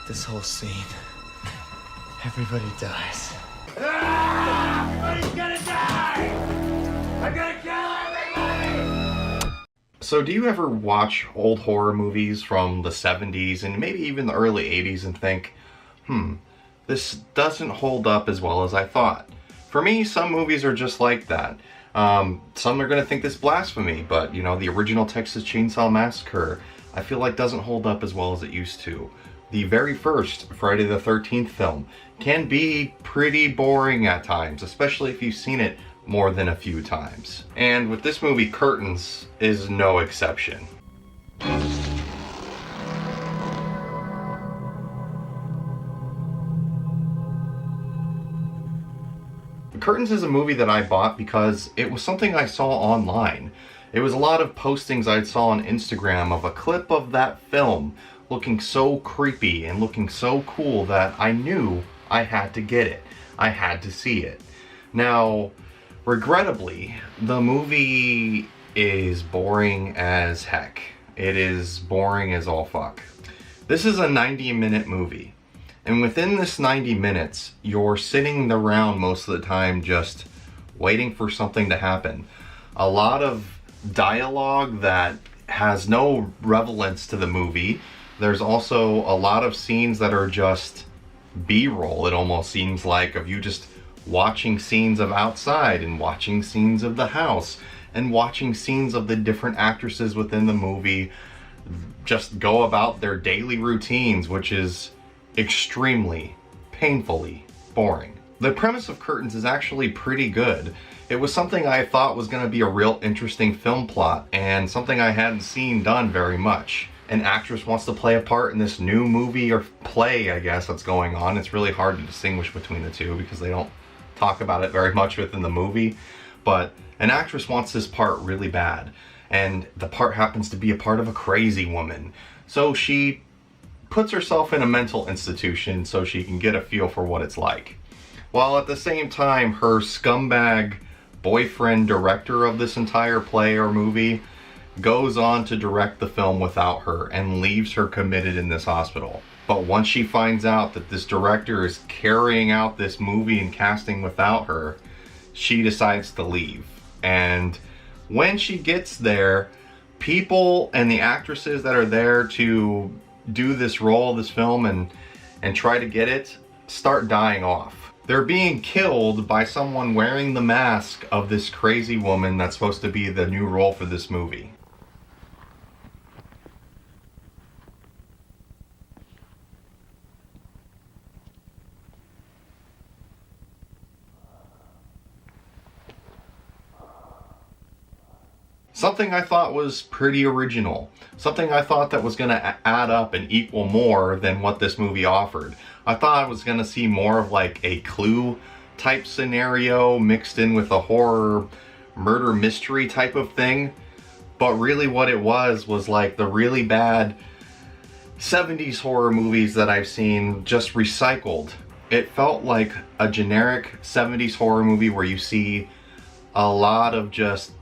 This whole scene, everybody dies. Everybody's gonna die! I'm gonna kill everybody! So do you ever watch old horror movies from the 70s and maybe even the early 80s and think, this doesn't hold up as well as I thought? For me, some movies are just like that. Some are going to think this blasphemy, but you know, the original Texas Chainsaw Massacre, I feel like doesn't hold up as well as it used to. The very first Friday the 13th film can be pretty boring at times, especially if you've seen it more than a few times. And with this movie, Curtains is no exception. Curtains is a movie that I bought because it was something I saw online. It was a lot of postings I saw on Instagram of a clip of that film looking so creepy and looking so cool that I knew I had to get it. I had to see it. Now, regrettably, the movie is boring as heck. It is boring as all fuck. This is a 90-minute movie. And within this 90 minutes, you're sitting around most of the time just waiting for something to happen. A lot of dialogue that has no relevance to the movie. There's also a lot of scenes that are just B-roll, it almost seems like, of you just watching scenes of outside and watching scenes of the house and watching scenes of the different actresses within the movie just go about their daily routines, which is extremely, painfully boring. The premise of Curtains is actually pretty good. It was something I thought was going to be a real interesting film plot and something I hadn't seen done very much. An actress wants to play a part in this new movie or play, I guess, that's going on. It's really hard to distinguish between the two because they don't talk about it very much within the movie. But an actress wants this part really bad, and the part happens to be a part of a crazy woman. So she puts herself in a mental institution so she can get a feel for what it's like. While at the same time, her scumbag boyfriend director of this entire play or movie goes on to direct the film without her and leaves her committed in this hospital. But once she finds out that this director is carrying out this movie and casting without her, she decides to leave. And when she gets there, people and the actresses that are there to do this role, this film, and try to get it, start dying off. They're being killed by someone wearing the mask of this crazy woman that's supposed to be the new role for this movie. Something I thought was pretty original. Something I thought that was going to add up and equal more than what this movie offered. I thought I was going to see more of like a Clue type scenario mixed in with a horror murder mystery type of thing. But really what it was like the really bad 70s horror movies that I've seen just recycled. It felt like a generic 70s horror movie where you see a lot of just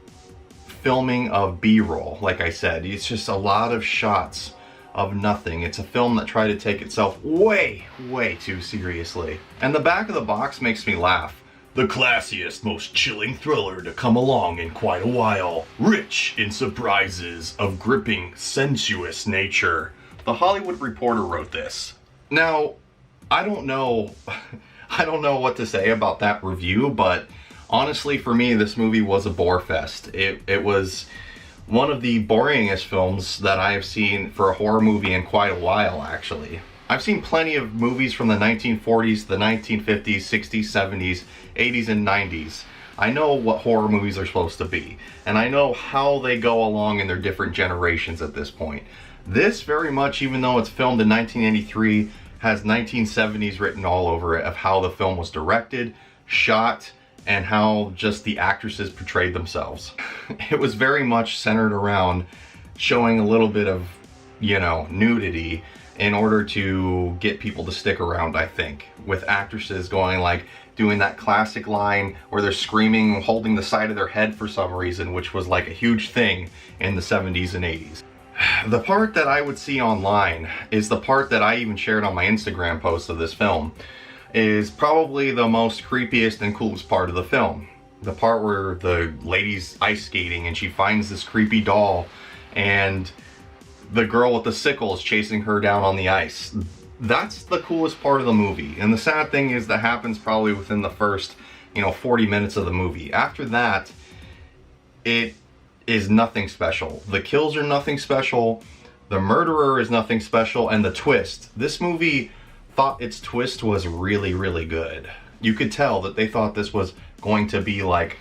filming of B-roll. Like I said, it's just a lot of shots of nothing. It's a film that tried to take itself way, way too seriously. And the back of the box makes me laugh. The classiest, most chilling thriller to come along in quite a while. Rich in surprises of gripping, sensuous nature. The Hollywood Reporter wrote this. Now, I don't know what to say about that review, but honestly, for me, this movie was a bore fest. It was one of the boringest films that I have seen for a horror movie in quite a while, actually. I've seen plenty of movies from the 1940s, the 1950s, 60s, 70s, 80s, and 90s. I know what horror movies are supposed to be, and I know how they go along in their different generations at this point. This very much, even though it's filmed in 1983, has 1970s written all over it of how the film was directed, shot, and how just the actresses portrayed themselves. It was very much centered around showing a little bit of, you know, nudity in order to get people to stick around, I think. With actresses going like, doing that classic line where they're screaming and holding the side of their head for some reason, which was like a huge thing in the 70s and 80s. The part that I would see online is the part that I even shared on my Instagram post of this film, is probably the most creepiest and coolest part of the film. The part where the lady's ice skating and she finds this creepy doll and the girl with the sickle is chasing her down on the ice. That's the coolest part of the movie. And the sad thing is that happens probably within the first, 40 minutes of the movie. After that, it is nothing special. The kills are nothing special. The murderer is nothing special. And the twist. This movie thought its twist was really, really good. You could tell that they thought this was going to be like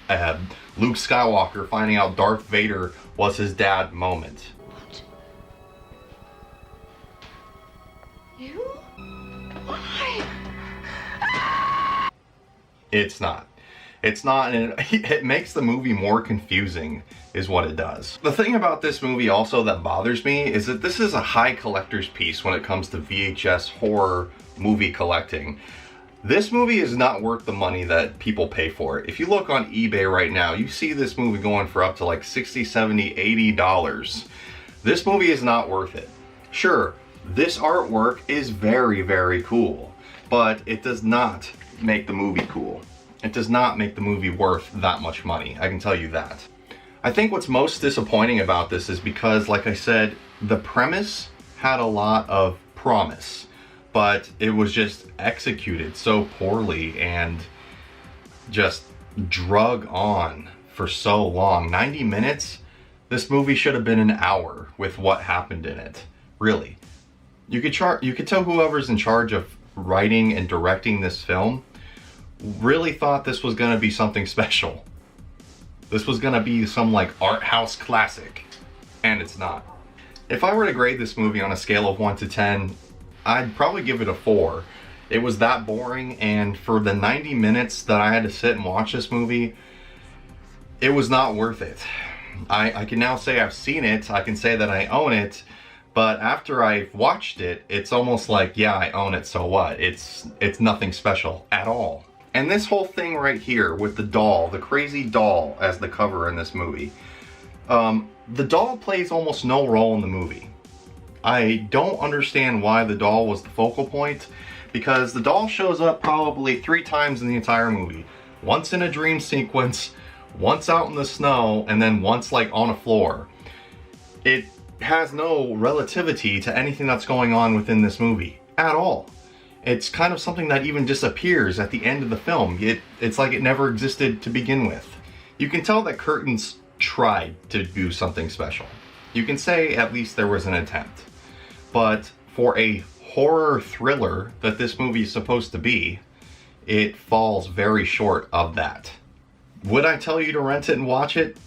Luke Skywalker finding out Darth Vader was his dad moment. What? You? Why? It's not. It's not, and it makes the movie more confusing, is what it does. The thing about this movie also that bothers me is that this is a high collector's piece when it comes to VHS horror movie collecting. This movie is not worth the money that people pay for it. If you look on eBay right now, you see this movie going for up to like $60, $70, $80. This movie is not worth it. Sure, this artwork is very, very cool, but it does not make the movie cool. It does not make the movie worth that much money, I can tell you that. I think what's most disappointing about this is because, like I said, the premise had a lot of promise, but it was just executed so poorly and just drug on for so long. 90 minutes? This movie should have been an hour with what happened in it. Really. You could tell whoever's in charge of writing and directing this film really thought this was gonna be something special. This was gonna be some like art house classic, and it's not. If I were to grade this movie on a scale of 1 to 10, I'd probably give it a 4. It was that boring, and for the 90 minutes that I had to sit and watch this movie, it was not worth it. I can now say I've seen it, I can say that I own it, but after I've watched it, it's almost like, yeah, I own it, so what? It's nothing special at all. And this whole thing right here with the doll, the crazy doll as the cover in this movie, the doll plays almost no role in the movie. I don't understand why the doll was the focal point, because the doll shows up probably 3 times in the entire movie. Once in a dream sequence, once out in the snow, and then once like on a floor. It has no relativity to anything that's going on within this movie at all. It's kind of something that even disappears at the end of the film. It's like it never existed to begin with. You can tell that Curtains tried to do something special. You can say at least there was an attempt. But for a horror thriller that this movie is supposed to be, it falls very short of that. Would I tell you to rent it and watch it?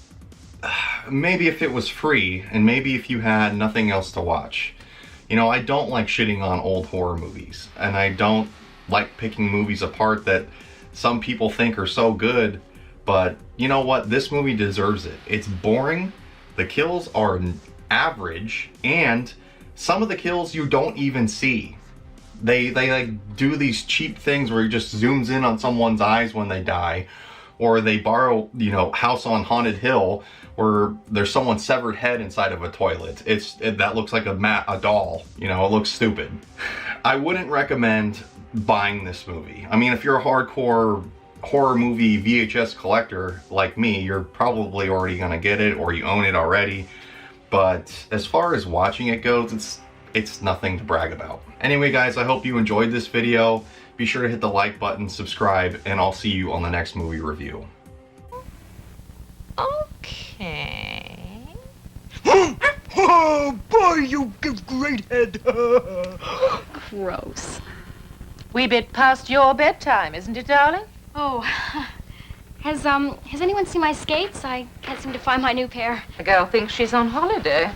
Maybe if it was free, and maybe if you had nothing else to watch. I don't like shitting on old horror movies, and I don't like picking movies apart that some people think are so good, but you know what? This movie deserves it. It's boring, the kills are average, and some of the kills you don't even see. They like do these cheap things where it just zooms in on someone's eyes when they die, or they borrow, House on Haunted Hill, where there's someone's severed head inside of a toilet. That looks like a doll. It looks stupid. I wouldn't recommend buying this movie. I mean, if you're a hardcore horror movie VHS collector like me, you're probably already gonna get it, or you own it already. But as far as watching it goes, it's nothing to brag about. Anyway, guys, I hope you enjoyed this video. Be sure to hit the like button, subscribe, and I'll see you on the next movie review. Okay. Oh boy, you give great head. Gross. Wee bit past your bedtime, isn't it, darling? Oh, has anyone seen my skates? I can't seem to find my new pair. The girl thinks she's on holiday.